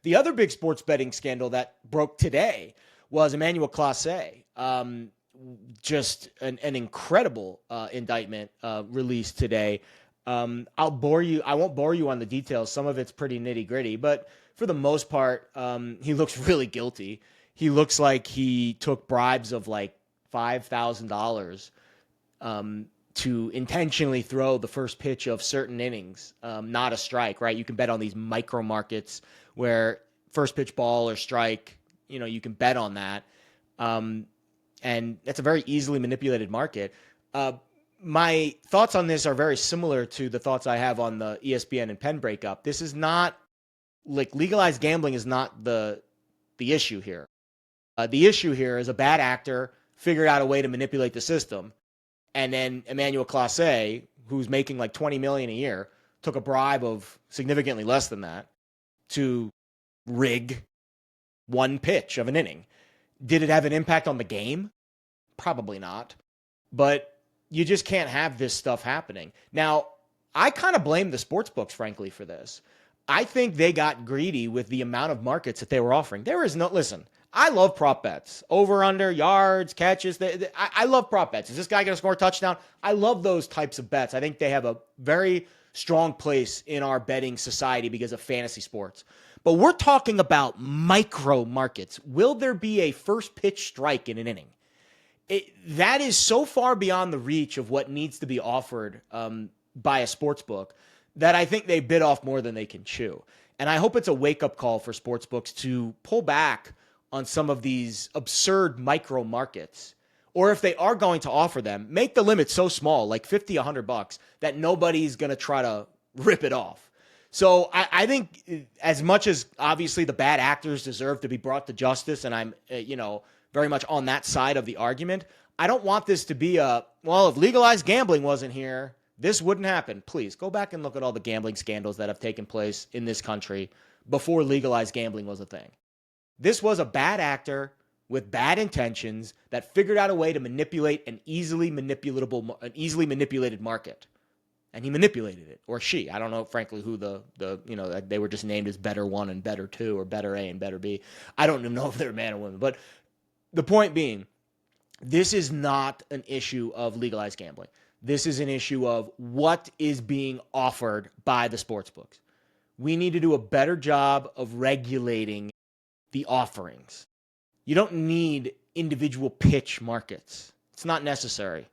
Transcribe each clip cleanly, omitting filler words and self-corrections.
The other big sports betting scandal that broke today was Emmanuel Clase. Just an incredible indictment released today. I'll bore you. I won't bore you on the details. Some of it's pretty nitty gritty, but for the most part, he looks really guilty. He looks like he took bribes of like $5,000 to intentionally throw the first pitch of certain innings, not a strike, right? You can bet on these micro markets where first pitch ball or strike, you can bet on that. And that's a very easily manipulated market. My thoughts on this are very similar to the thoughts I have on the ESPN and Penn breakup. This is not like legalized gambling is not the issue here. The issue here is a bad actor figured out a way to manipulate the system. And then Emmanuel Clase, who's making like $20 million a year, took a bribe of significantly less than that to rig one pitch of an inning. Did it have an impact on the game? Probably not. But you just can't have this stuff happening. Now, I kind of blame the sportsbooks, frankly, for this. I think they got greedy with the amount of markets that they were offering. There is no, listen, I love prop bets. Over, under, yards, catches. I love prop bets. Is this guy going to score a touchdown? I love those types of bets. I think they have a very strong place in our betting society because of fantasy sports. But we're talking about micro markets. Will there be a first pitch strike in an inning? That is so far beyond the reach of what needs to be offered by a sports book that I think they bit off more than they can chew. And I hope it's a wake-up call for sports books to pull back on some of these absurd micro markets. Or if they are going to offer them, make the limit so small, like $50, $100, that nobody's going to try to rip it off. So I think as much as obviously the bad actors deserve to be brought to justice, and I'm, very much on that side of the argument, I don't want this to be if legalized gambling wasn't here, this wouldn't happen. Please go back and look at all the gambling scandals that have taken place in this country before legalized gambling was a thing. This was a bad actor with bad intentions that figured out a way to manipulate an easily manipulated market. And he manipulated it, or she. I don't know, frankly, who they were just named as Better One and Better Two, or Better A and Better B. I don't even know if they're man or woman. But the point being, this is not an issue of legalized gambling. This is an issue of what is being offered by the sports books. We need to do a better job of regulating the offerings. You don't need individual pitch markets. It's not necessary.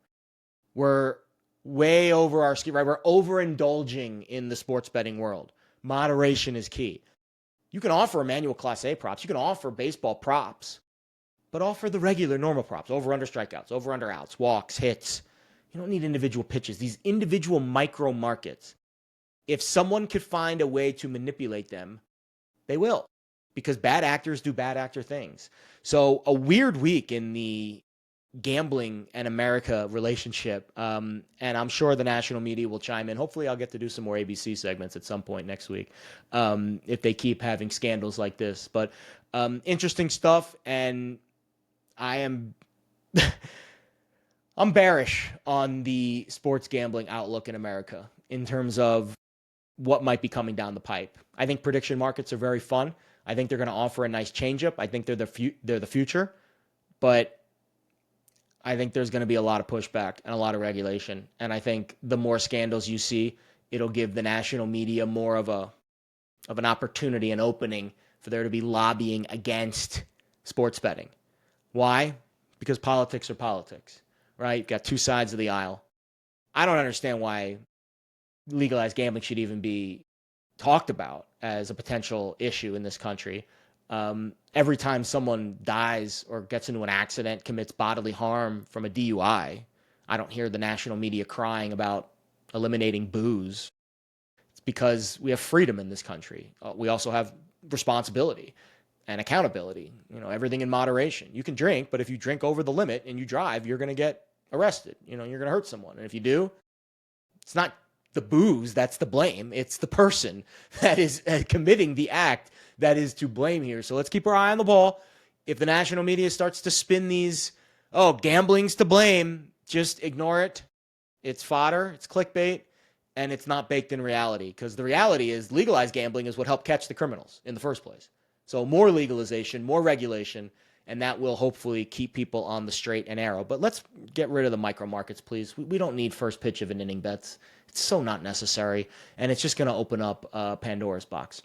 We're way over our ski, right? We're overindulging in the sports betting world. Moderation is key. You can offer Emmanuel Clase props. You can offer baseball props, but offer the regular normal props, over under strikeouts, over under outs, walks, hits. You don't need individual pitches. These individual micro markets, if someone could find a way to manipulate them, they will, because bad actors do bad actor things. So a weird week in the gambling and America relationship. And I'm sure the national media will chime in. Hopefully I'll get to do some more ABC segments at some point next week if they keep having scandals like this. But interesting stuff. And I'm bearish on the sports gambling outlook in America in terms of what might be coming down the pipe. I think prediction markets are very fun. I think they're going to offer a nice changeup. I think they're the future, but I think there's going to be a lot of pushback and a lot of regulation. And I think the more scandals you see, it'll give the national media more of an opportunity, an opening for there to be lobbying against sports betting. Why? Because politics are politics, right? You've got two sides of the aisle. I don't understand why legalized gambling should even be talked about as a potential issue in this country. Every time someone dies or gets into an accident, commits bodily harm from a DUI, I don't hear the national media crying about eliminating booze. It's because we have freedom in this country. We also have responsibility and accountability, everything in moderation. You can drink, but if you drink over the limit and you drive, you're going to get arrested. You're going to hurt someone. And if you do, it's not the booze that's the blame. It's the person that is committing the act that is to blame here. So let's keep our eye on the ball. If the national media starts to spin these, gambling's to blame, just ignore it. It's fodder, it's clickbait, and it's not baked in reality. Because the reality is legalized gambling is what helped catch the criminals in the first place. So more legalization, more regulation, and that will hopefully keep people on the straight and narrow. But let's get rid of the micro markets, please. We don't need first pitch of an inning bets. It's so not necessary, and it's just going to open up Pandora's box.